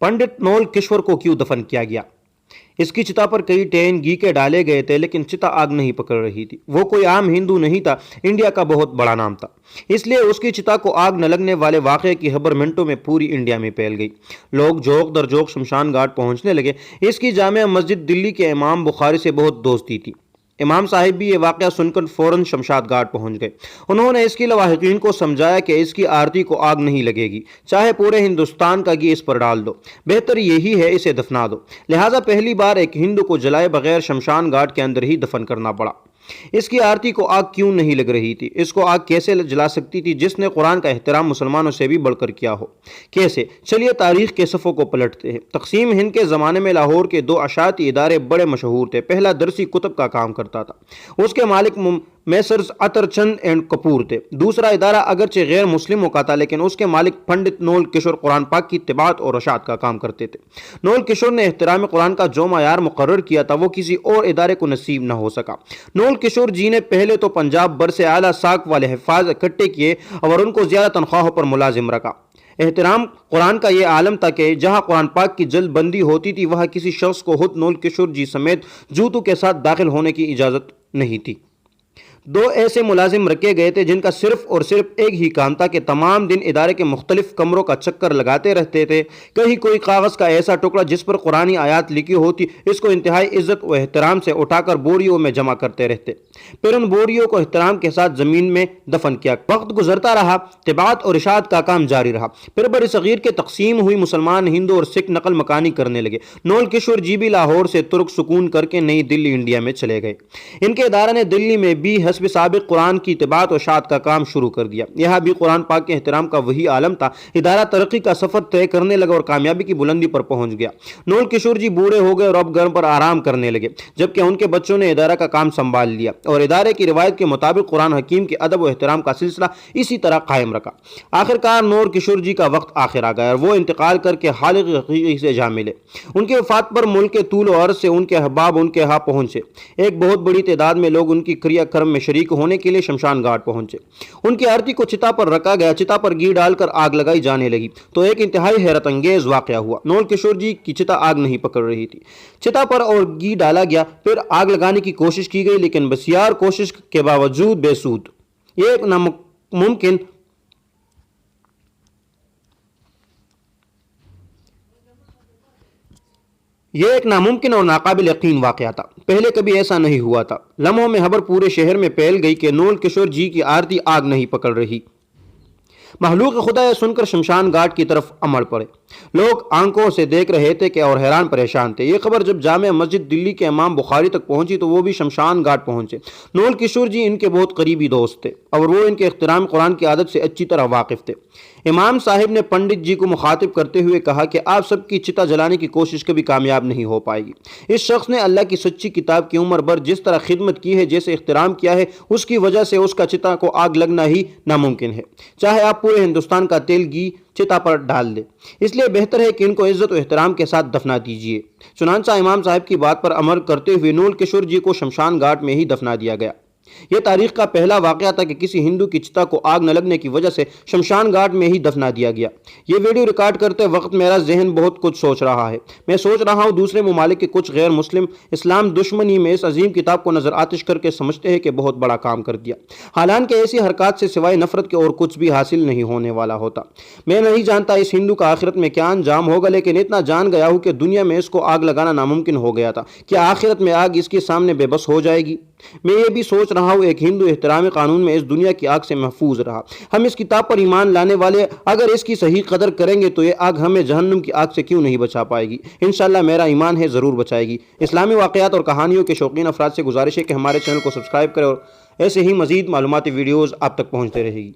पंडित नौल किशोर को क्यों दफन किया गया? इसकी चिता पर कई टैन घी के डाले गए थे, लेकिन चिता आग नहीं पकड़ रही थी। वो कोई आम हिंदू नहीं था, इंडिया का बहुत बड़ा नाम था। इसलिए उसकी चिता को आग न लगने वाले वाक़े की खबर मिनटों में पूरी इंडिया में फैल गई। लोग जोक दर जोक शमशान घाट पहुंचने लगे। इसकी जामिया मस्जिद दिल्ली के इमाम बुखारी से बहुत दोस्ती थी। इमाम साहिब भी ये वाक़या सुनकर फ़ौरन शमशाद घाट पहुंच गए। उन्होंने इसकी लवाहिकीन को समझाया कि इसकी आरती को आग नहीं लगेगी, चाहे पूरे हिंदुस्तान का घी इस पर डाल दो, बेहतर यही है इसे दफना दो। लिहाजा पहली बार एक हिंदू को जलाए बगैर शमशान घाट के अंदर ही दफन करना पड़ा। इसकी आरती को आग क्यों नहीं लग रही थी? इसको आग कैसे जला सकती थी जिसने कुरान का एहतराम मुसलमानों से भी बढ़कर किया हो? कैसे? चलिए तारीख के सफ़ों को पलटते हैं। तकसीम हिंद के ज़माने में लाहौर के दो अशाती इदारे बड़े मशहूर थे। पहला दरसी कुतुब का काम करता था, उसके मालिक मैसर्स अतर चंद एंड कपूर थे। दूसरा इदारा अगरचे गैर मुस्लिमों का था, लेकिन उसके मालिक पंडित नौल किशोर कुरान पाक की तिबात और रशाद का काम करते थे। नौल किशोर ने एहतराम कुरान का जो मायार मुकर्रर किया था वो किसी और इदारे को नसीब न हो सका। नौल किशोर जी ने पहले तो पंजाब भर से आला साख वाले हिफाज इकट्ठे किए और उनको ज़्यादा तनख्वाहों पर मुलाजिम रखा। एहतराम कुरान का ये आलम था कि जहाँ कुरान पाक की जल्द बंदी होती थी वहाँ किसी शख्स को खुद नौल किशोर जी समेत जूतों के साथ दाखिल होने की इजाज़त नहीं थी। दो ऐसे मुलाजिम रखे गए थे जिनका सिर्फ और सिर्फ एक ही काम था कि तमाम दिन इदारे के मुख्तलिफ कमरों का चक्कर लगाते रहते थे। कहीं कोई कागज़ का ऐसा टुकड़ा जिस पर कुरानी आयात लिखी होती, इसको इंतहाई इज्जत व एहतराम से उठाकर बोरियों में जमा करते रहते, फिर उन बोरियों को एहतराम के साथ ज़मीन में दफन किया। वक्त गुजरता रहा, तिबात और इशाअत का काम जारी रहा। फिर बड़ी सगीर के तकसीम हुई, मुसलमान हिंदू और सिख नकल मकानी करने लगे। नौल किशोर जी भी लाहौर से तुर्क सुकून करके नई दिल्ली इंडिया में चले गए। इनके इदारा ने दिल्ली में भी हस्ब साबिक कुरान की तिबात और शात का काम शुरू कर दिया। यहाँ भी कुरान पाक के एहतराम का वही आलम था। इदारा तरक्की का सफर तय करने लगा और कामयाबी की बुलंदी पर पहुंच गया। नौल किशोर जी बूढ़े हो गए और अब घर पर आराम करने लगे, जबकि उनके बच्चों ने इदारा का काम संभाल लिया और इदारे की रिवायत के मुताबिक कुरान हकीम के अदब और एहतराम का सिलसिला इसी तरह कायम रखा। आखिरकार नौल किशोर जी का वक्त आखिर आ गया और वो इंतकाल करके खालिक हकीकी से जा मिले। उनके वफात पर मुल्क के तूल और अर्ज से उनके अहबाब उनके यहाँ पहुंचे। एक बहुत बड़ी तादाद में लोग उनकी क्रियाक्रम में शरीक होने के लिए शमशान घाट पहुंचे। उनकी आरती को चिता पर रखा गया। चिता पर घी डालकर आग लगाई जाने लगी तो एक इंतहाई हैरत अंगेज वाकया हुआ। नौल किशोर जी की चिता आग नहीं पकड़ रही थी। चिता पर और घी डाला गया, फिर आग लगाने की कोशिश की गई, लेकिन बसियार कोशिश के बावजूद बेसूद। ये एक नामुमकिन और नाकाबिल यकीन वाक़या था। पहले कभी ऐसा नहीं हुआ था। लम्हों में खबर पूरे शहर में फैल गई कि नौल किशोर जी की आरती आग नहीं पकड़ रही। महलूक खुदा यह सुनकर शमशान घाट की तरफ अमड़ पड़े। लोग आंखों से देख रहे थे कि और हैरान परेशान थे। ये खबर जब जामिया मस्जिद दिल्ली के इमाम बुखारी तक पहुंची तो वो भी शमशान घाट पहुंचे। नौल किशोर जी इनके बहुत करीबी दोस्त थे और वो इनके इख्तिराम कुरान की आदत से अच्छी तरह वाकिफ थे। इमाम साहिब ने पंडित जी को मुखातिब करते हुए कहा कि आप सबकी चिता जलाने की कोशिश कभी कामयाब नहीं हो पाएगी। इस शख्स ने अल्लाह की सच्ची किताब की उम्र भर जिस तरह खिदमत की है, जैसे इख्तिराम किया है, उसकी वजह से उसका चिता को आग लगना ही नामुमकिन है, चाहे आप पूरे हिंदुस्तान का तेल घी चिता पर डाल दे। इसलिए बेहतर है कि इनको इज्जत और एहतराम के साथ दफना दीजिए। चुनांचा इमाम साहब की बात पर अमल करते हुए नौल किशोर जी को शमशान घाट में ही दफना दिया गया। यह तारीख का पहला वाक़या था कि किसी हिंदू की चिता को आग न लगने की वजह से शमशान घाट में ही दफना दिया गया। ये वीडियो रिकॉर्ड करते वक्त मेरा जहन बहुत कुछ सोच रहा है। मैं सोच रहा हूँ दूसरे ममालिक के कुछ गैर मुस्लिम इस्लाम दुश्मनी में इस अजीम किताब को नज़र आतिश करके समझते हैं कि बहुत बड़ा काम कर दिया। हालांकि ऐसी हरकत से सिवाय नफरत के और कुछ भी हासिल नहीं होने वाला होता। मैं नहीं जानता इस हिंदू का आखिरत में क्या अंजाम होगा, लेकिन इतना जान गया हूँ कि दुनिया में इसको आग लगाना नामुमकिन हो गया था। क्या आखिरत में आग इसके सामने बेबस हो जाएगी? मैं ये भी सोच रहा हूँ एक हिंदू एहतराम कानून में इस दुनिया की आग से महफूज रहा। हम इस किताब पर ईमान लाने वाले अगर इसकी सही कदर करेंगे तो ये आग हमें जहन्नुम की आग से क्यों नहीं बचा पाएगी। इंशाअल्लाह मेरा ईमान है ज़रूर बचाएगी। इस्लामी वाक़यात और कहानियों के शौकीन अफराद से गुजारिश है कि हमारे चैनल को सब्सक्राइब करें और ऐसे ही मज़ीद मालूमाती वीडियोज़ आप तक पहुँचते रहेगी।